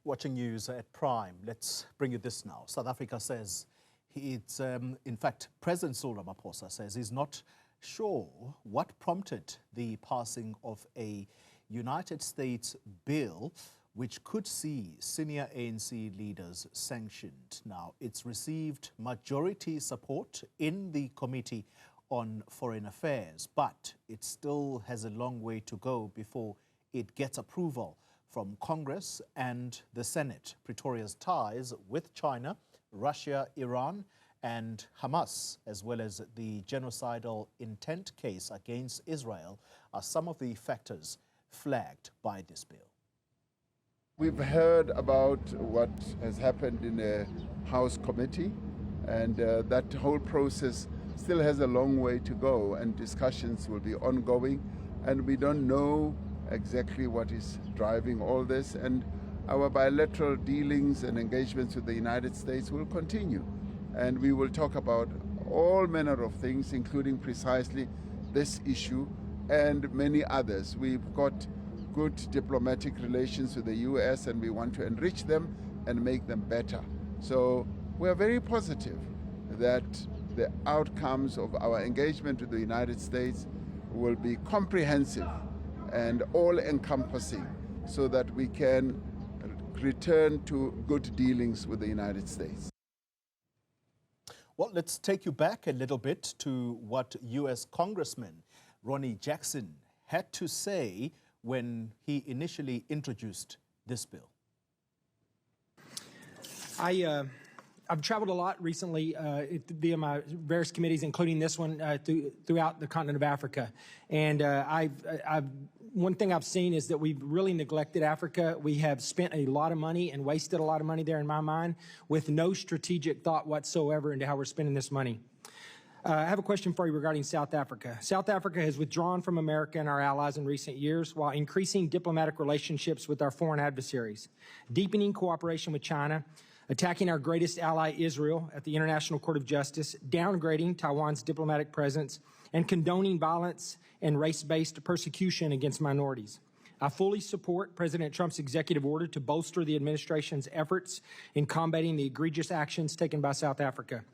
Watching news at Prime, let's bring you this now. South Africa says it's, in fact, President Cyril Ramaphosa says he's not sure what prompted the passing of a United States bill which could see senior ANC leaders sanctioned. Now, it's received majority support in the Committee on Foreign Affairs, but it still has a long way to go before it gets approval from Congress and the Senate. Pretoria's ties with China, Russia, Iran, and Hamas, as well as the genocidal intent case against Israel, are some of the factors flagged by this bill. We've heard about what has happened in a House committee, and that whole process still has a long way to go, and discussions will be ongoing, and we don't know exactly what is driving all this, and our bilateral dealings and engagements with the United States will continue, and we will talk about all manner of things, including precisely this issue and many others. We've got good diplomatic relations with the US, and we want to enrich them and make them better. So we are very positive that the outcomes of our engagement with the United States will be comprehensive and all-encompassing, so that we can return to good dealings with the United States. Well, let's take you back a little bit to what U.S. Congressman Jackson had to say when he initially introduced this bill. I've traveled a lot recently via my various committees, including this one, throughout the continent of Africa. And one thing I've seen is that we've really neglected Africa. We have spent a lot of money and wasted a lot of money there, in my mind, with no strategic thought whatsoever into how we're spending this money. I have a question for you regarding South Africa. South Africa has withdrawn from America and our allies in recent years while increasing diplomatic relationships with our foreign adversaries, deepening cooperation with China, attacking our greatest ally, Israel, at the International Court of Justice, downgrading Taiwan's diplomatic presence, and condoning violence and race-based persecution against minorities. I fully support President Trump's executive order to bolster the administration's efforts in combating the egregious actions taken by South Africa.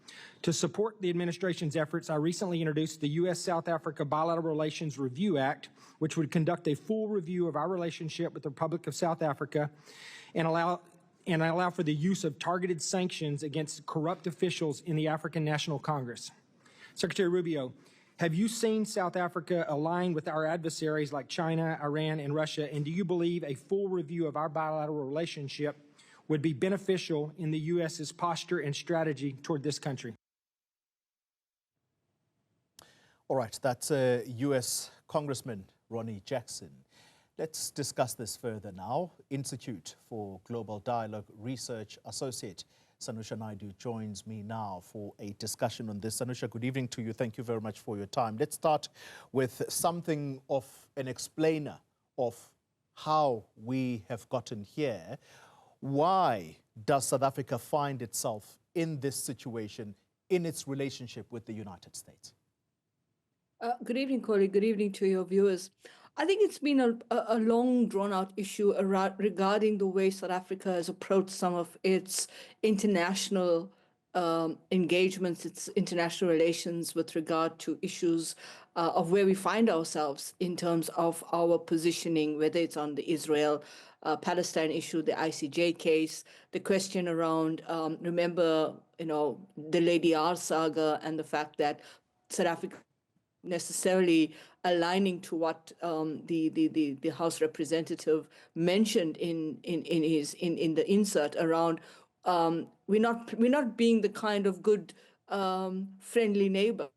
To support the administration's efforts, I recently introduced the U.S.-South Africa Bilateral Relations Review Act, which would conduct a full review of our relationship with the Republic of South Africa and allow for the use of targeted sanctions against corrupt officials in the African National Congress. Secretary Rubio, have you seen South Africa align with our adversaries like China, Iran, and Russia, and do you believe a full review of our bilateral relationship would be beneficial in the U.S.'s posture and strategy toward this country? All right, that's U.S. Congressman Jackson. Let's discuss this further now. Institute for Global Dialogue Research Associate Sanusha Naidoo joins me now for a discussion on this. Sanusha, good evening to you. Thank you very much for your time. Let's start with something of an explainer of how we have gotten here. Why does South Africa find itself in this situation in its relationship with the United States? Good evening, Corey. Good evening to your viewers. I think it's been a long, drawn-out issue regarding the way South Africa has approached some of its international engagements, its international relations with regard to issues of where we find ourselves in terms of our positioning, whether it's on the Israel-Palestine issue, the ICJ case, the question around, remember, the Lady R saga and the fact that South Africa necessarily aligning to what the House representative mentioned in the insert around we're not being the kind of good friendly neighbor,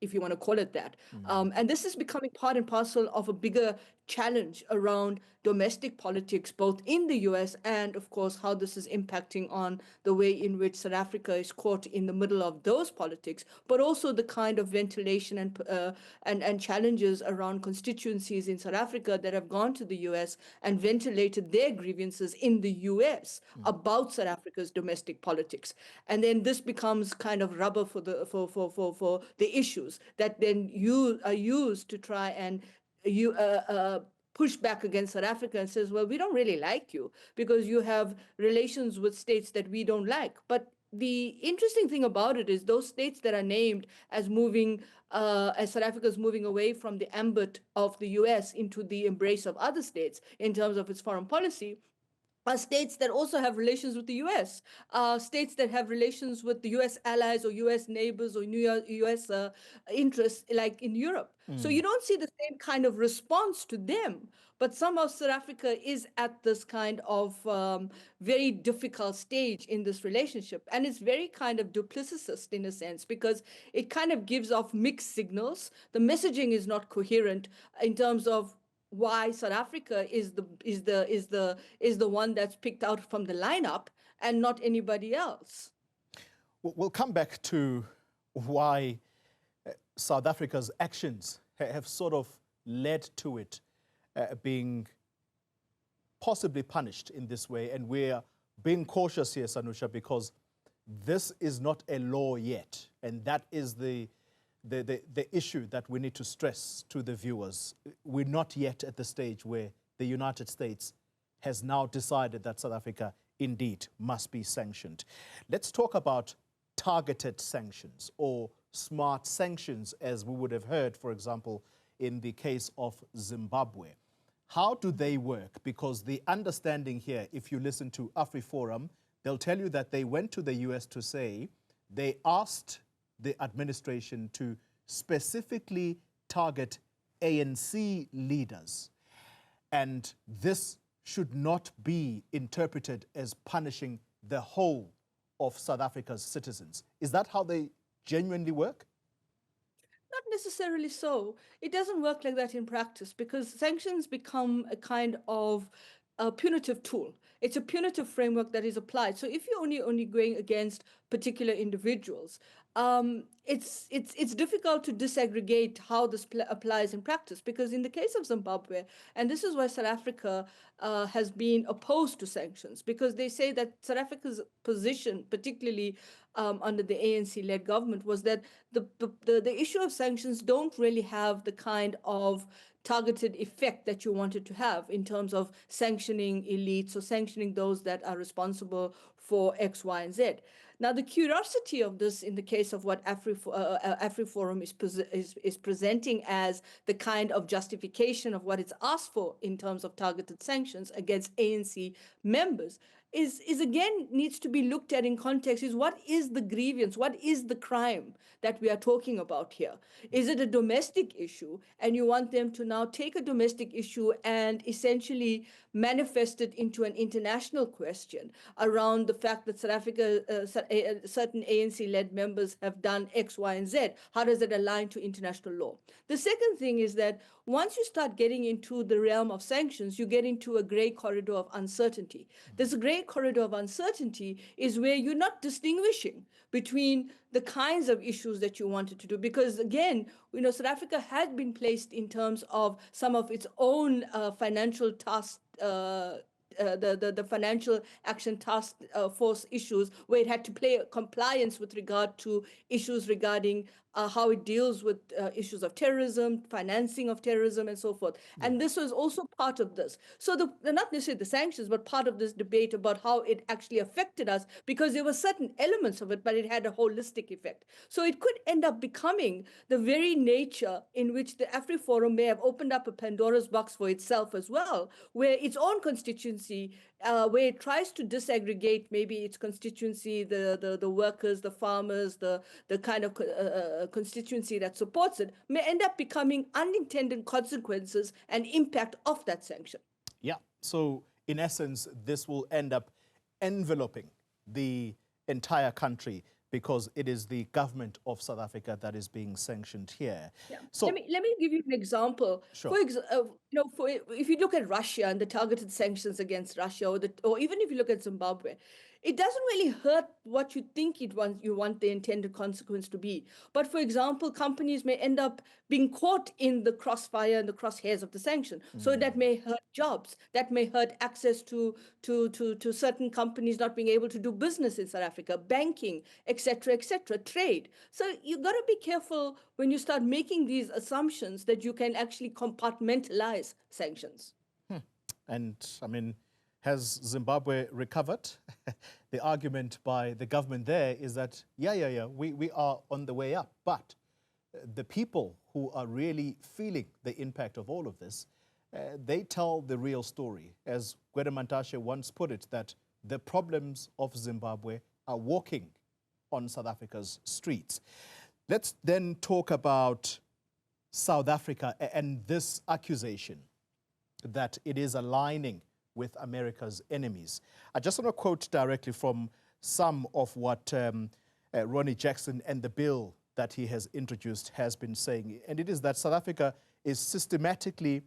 if you want to call it that. And this is becoming part and parcel of a bigger challenge around domestic politics, both in the US and, of course, how this is impacting on the way in which South Africa is caught in the middle of those politics, but also the kind of ventilation and challenges around constituencies in South Africa that have gone to the US and ventilated their grievances in the US about South Africa's domestic politics. And then this becomes kind of rubber for the issues that then are used to try and push back against South Africa and says, well, we don't really like you because you have relations with states that we don't like. But the interesting thing about it is those states that are named as moving, as South Africa is moving away from the ambit of the US into the embrace of other states in terms of its foreign policy, are states that also have relations with the US, states that have relations with the US allies or US neighbors or US interests, like in Europe. So you don't see the same kind of response to them. But somehow South Africa is at this kind of very difficult stage in this relationship. And it's very kind of duplicitous in a sense, because it kind of gives off mixed signals. The messaging is not coherent in terms of why South Africa is the one that's picked out from the lineup and not anybody else. We'll come back to why South Africa's actions have sort of led to it being possibly punished in this way. And we're being cautious here, Sanusha, because this is not a law yet. And that is the issue that we need to stress to the viewers. We're not yet at the stage where the United States has now decided that South Africa indeed must be sanctioned. Let's talk about targeted sanctions or smart sanctions, as we would have heard, for example, in the case of Zimbabwe. How do they work? Because the understanding here, if you listen to AfriForum, they'll tell you that they went to the US to say they asked the administration to specifically target ANC leaders. And this should not be interpreted as punishing the whole of South Africa's citizens. Is that how they genuinely work? Not necessarily so. It doesn't work like that in practice, because sanctions become a kind of a punitive tool. It's a punitive framework that is applied. So if you're only going against particular individuals, it's difficult to disaggregate how this applies in practice, because in the case of Zimbabwe, and this is why South Africa has been opposed to sanctions, because they say that South Africa's position, particularly under the ANC-led government, was that the issue of sanctions don't really have the kind of targeted effect that you wanted to have in terms of sanctioning elites or sanctioning those that are responsible for X, Y, and Z. Now, the curiosity of this in the case of what AfriForum is presenting as the kind of justification of what it's asked for in terms of targeted sanctions against ANC members is again needs to be looked at in context. Is what is the grievance? What is the crime that we are talking about here? Is it a domestic issue, and you want them to now take a domestic issue and essentially manifest it into an international question around the fact that South Africa, certain ANC-led members have done X, Y, and Z? How does it align to international law? The second thing is that once you start getting into the realm of sanctions, you get into a gray corridor of uncertainty. This gray corridor of uncertainty is where you're not distinguishing between the kinds of issues that you wanted to do. Because again, South Africa had been placed in terms of some of its own financial tasks, the financial action task force issues, where it had to play compliance with regard to issues regarding how it deals with issues of terrorism, financing of terrorism, and so forth. Yeah. And this was also part of this. So they're not necessarily the sanctions, but part of this debate about how it actually affected us, because there were certain elements of it, but it had a holistic effect. So it could end up becoming the very nature in which the AfriForum may have opened up a Pandora's box for itself as well, where its own constituency, where it tries to disaggregate maybe its constituency, the workers, the farmers, the kind of constituency that supports it, may end up becoming unintended consequences and impact of that sanction. Yeah, so in essence, this will end up enveloping the entire country, because it is the government of South Africa that is being sanctioned here. Yeah. So let me give you an example. Sure. If you look at Russia and the targeted sanctions against Russia, or even if you look at Zimbabwe, it doesn't really hurt what you think you want the intended consequence to be. But for example, companies may end up being caught in the crossfire and the crosshairs of the sanction. So that may hurt jobs. That may hurt access to certain companies not being able to do business in South Africa, banking, etc., trade. So you've got to be careful when you start making these assumptions that you can actually compartmentalize sanctions. And I mean, has Zimbabwe recovered? The argument by the government there is that, we are on the way up. But the people who are really feeling the impact of all of this, they tell the real story. As Gwede Mantashe once put it, that the problems of Zimbabwe are walking on South Africa's streets. Let's then talk about South Africa and this accusation that it is aligning with America's enemies. I just want to quote directly from some of what Ronnie Jackson and the bill that he has introduced has been saying. And it is that South Africa is systematically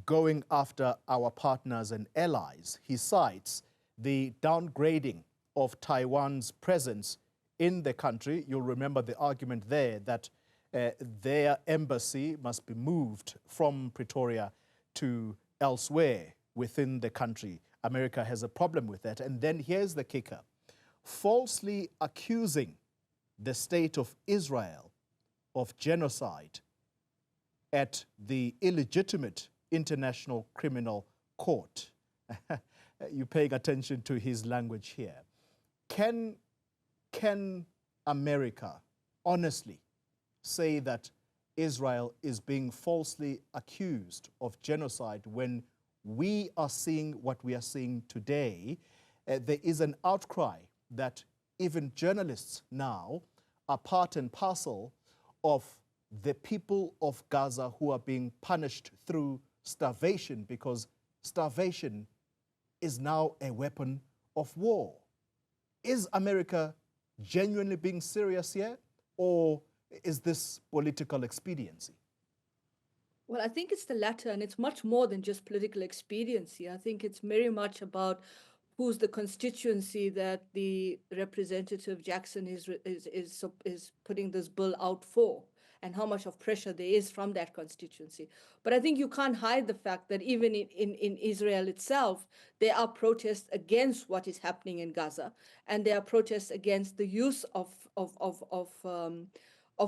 going after our partners and allies. He cites the downgrading of Taiwan's presence in the country. You'll remember the argument there that their embassy must be moved from Pretoria to elsewhere within the country. America has a problem with that. And then here's the kicker. Falsely accusing the state of Israel of genocide at the illegitimate International Criminal Court. You're paying attention to his language here. Can America honestly say that Israel is being falsely accused of genocide when we are seeing what we are seeing today? There is an outcry that even journalists now are part and parcel of the people of Gaza who are being punished through starvation, because starvation is now a weapon of war. Is America genuinely being serious here, or is this political expediency? Well, I think it's the latter, and it's much more than just political expediency. I think it's very much about who's the constituency that the Representative Jackson is putting this bill out for, and how much of pressure there is from that constituency. But I think you can't hide the fact that even in Israel itself, there are protests against what is happening in Gaza, and there are protests against the use of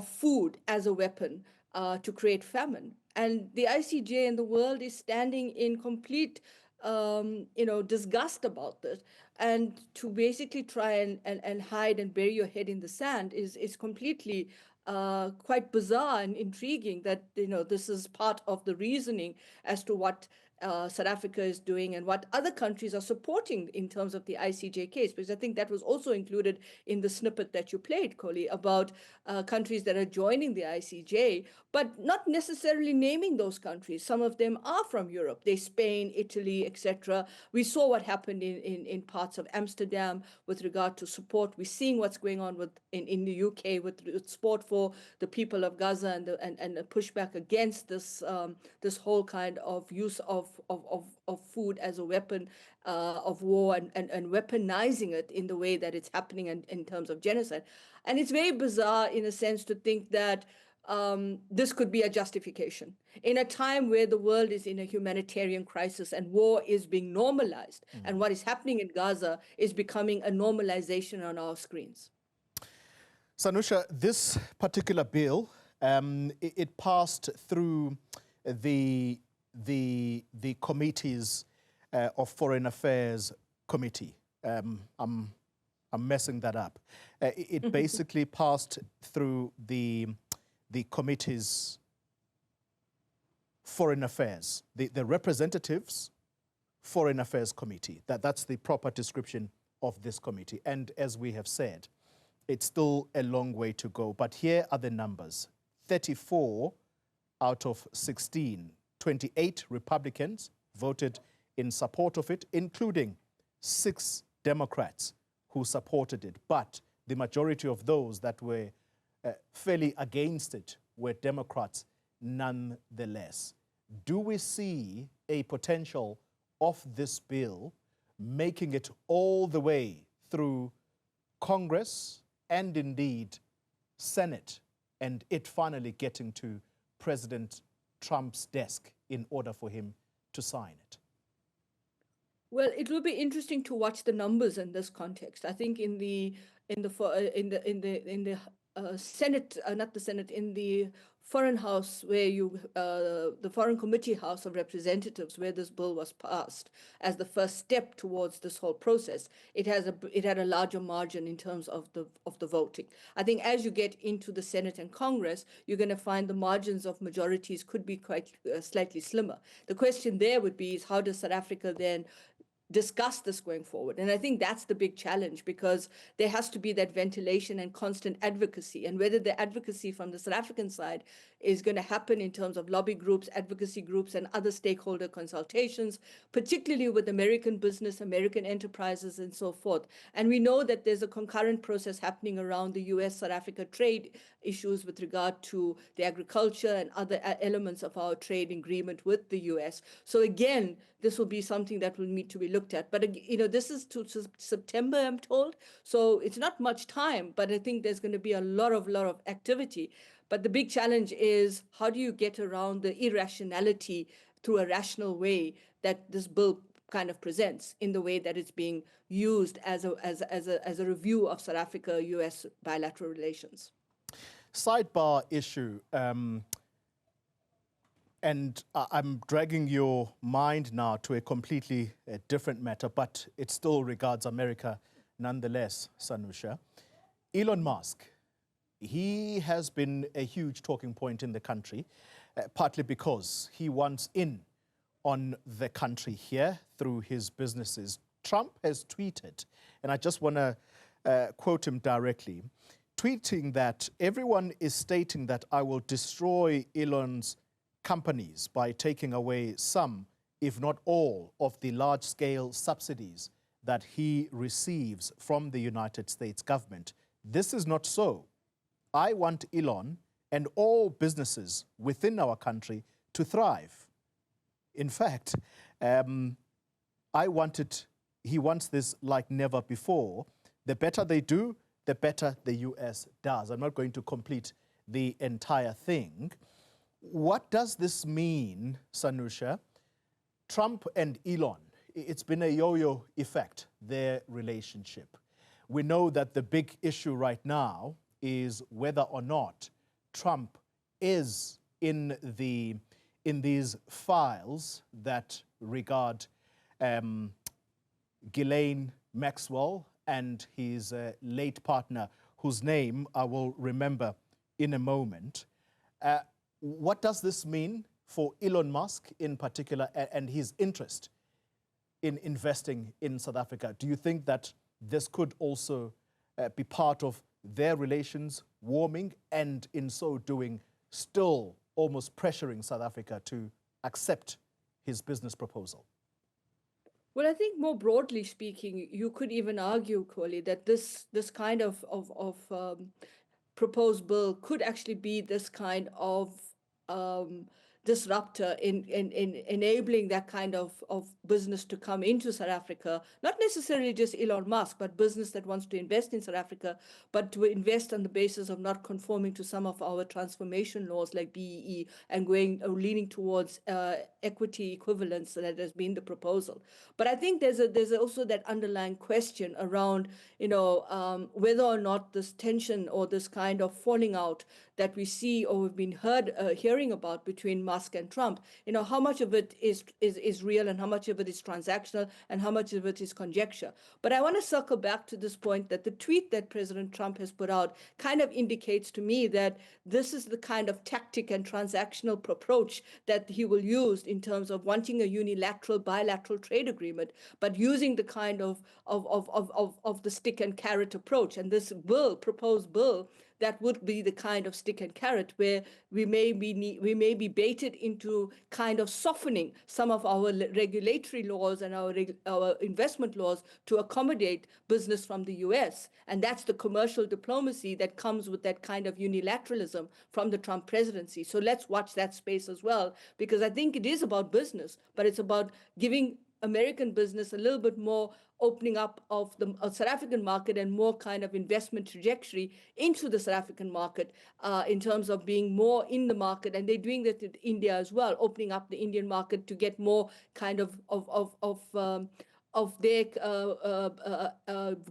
food as a weapon to create famine. And the ICJ in the world is standing in complete disgust about this. And to basically try and hide and bury your head in the sand is completely quite bizarre and intriguing that, this is part of the reasoning as to what South Africa is doing and what other countries are supporting in terms of the ICJ case, because I think that was also included in the snippet that you played, Koli, about countries that are joining the ICJ, but not necessarily naming those countries. Some of them are from Europe. They're Spain, Italy, etc. We saw what happened in parts of Amsterdam with regard to support. We're seeing what's going on in the UK with support for the people of Gaza and the pushback against this whole kind of use of food as a weapon of war and weaponizing it in the way that it's happening in terms of genocide. And it's very bizarre in a sense to think that this could be a justification in a time where the world is in a humanitarian crisis and war is being normalized. And what is happening in Gaza is becoming a normalization on our screens. Sanusha, this particular bill, it passed through the committees of Foreign Affairs Committee. I'm messing that up. It basically passed through the committee's Foreign Affairs, the Representatives Foreign Affairs Committee. That's the proper description of this committee. And as we have said, it's still a long way to go. But here are the numbers. 34 out of 16, 28 Republicans voted in support of it, including 6 Democrats who supported it. But the majority of those that were fairly against it were Democrats nonetheless. Do we see a potential of this bill making it all the way through Congress and indeed Senate, and it finally getting to President Trump's desk in order for him to sign it? Well, it will be interesting to watch the numbers in this context. I think in the Senate, not the Senate, in the Foreign House, where the Foreign Committee House of Representatives, where this bill was passed as the first step towards this whole process, it had a larger margin in terms of the voting. I think as you get into the Senate and Congress, you're going to find the margins of majorities could be quite slightly slimmer. The question there would be is how does South Africa then discuss this going forward? And I think that's the big challenge, because there has to be that ventilation and constant advocacy, and whether the advocacy from the South African side is going to happen in terms of lobby groups, advocacy groups, and other stakeholder consultations, particularly with American business, American enterprises, and so forth. And we know that there's a concurrent process happening around the US-South Africa trade issues with regard to the agriculture and other elements of our trade agreement with the US. So again, this will be something that will need to be looked at. But this is to September, I'm told. So it's not much time, but I think there's going to be a lot of activity. But the big challenge is how do you get around the irrationality through a rational way that this bill kind of presents in the way that it's being used as a review of South Africa-US bilateral relations. Sidebar issue, and I'm dragging your mind now to a completely different matter, but it still regards America nonetheless, Sanusha. Elon Musk, he has been a huge talking point in the country, partly because he wants in on the country here through his businesses. Trump has tweeted, and I just want to quote him directly, tweeting that everyone is stating that I will destroy Elon's companies by taking away some, if not all, of the large-scale subsidies that he receives from the United States government. This is not so. I want Elon and all businesses within our country to thrive. In fact, he wants this like never before. The better they do, the better the US does. I'm not going to complete the entire thing. What does this mean, Sanusha? Trump and Elon, it's been a yo-yo effect, their relationship. We know that the big issue right now is whether or not Trump is in these files that regard Ghislaine Maxwell and his late partner, whose name I will remember in a moment. What does this mean for Elon Musk in particular and his interest in investing in South Africa? Do you think that this could also be part of their relations warming and in so doing still almost pressuring South Africa to accept his business proposal? Well, I think more broadly speaking, you could even argue, Koli, that this kind of proposed bill could actually be this kind of disruptor in enabling that kind of business to come into South Africa, not necessarily just Elon Musk, but business that wants to invest in South Africa, but to invest on the basis of not conforming to some of our transformation laws like BEE and leaning towards equity equivalence that has been the proposal. But I think there's also that underlying question around, whether or not this tension or this kind of falling out that we see or we've been hearing about between Musk and Trump, how much of it is real and how much of it is transactional and how much of it is conjecture. But I want to circle back to this point that the tweet that President Trump has put out kind of indicates to me that this is the kind of tactic and transactional approach that he will use in terms of wanting a unilateral, bilateral trade agreement, but using the kind of the stick and carrot approach. And this proposed bill, that would be the kind of stick and carrot where we may be baited into kind of softening some of our regulatory laws and our investment laws to accommodate business from the US. And that's the commercial diplomacy that comes with that kind of unilateralism from the Trump presidency. So let's watch that space as well, because I think it is about business, but it's about giving American business a little bit more opening up of the South African market and more kind of investment trajectory into the South African market in terms of being more in the market. And they're doing that in India as well, opening up the Indian market to get more kind of their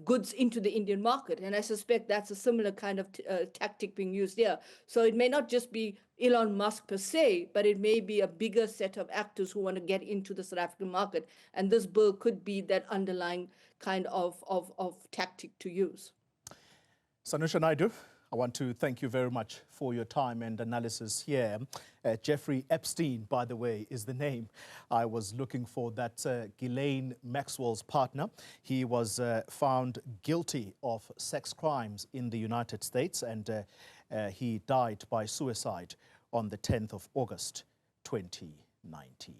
goods into the Indian market. And I suspect that's a similar kind of tactic being used here. So it may not just be Elon Musk per se, but it may be a bigger set of actors who want to get into the South African market. And this bill could be that underlying kind of tactic to use. Sanusha Naidoo, I want to thank you very much for your time and analysis here. Jeffrey Epstein, by the way, is the name I was looking for, that Ghislaine Maxwell's partner. He was found guilty of sex crimes in the United States, and he died by suicide on the 10th of August, 2019.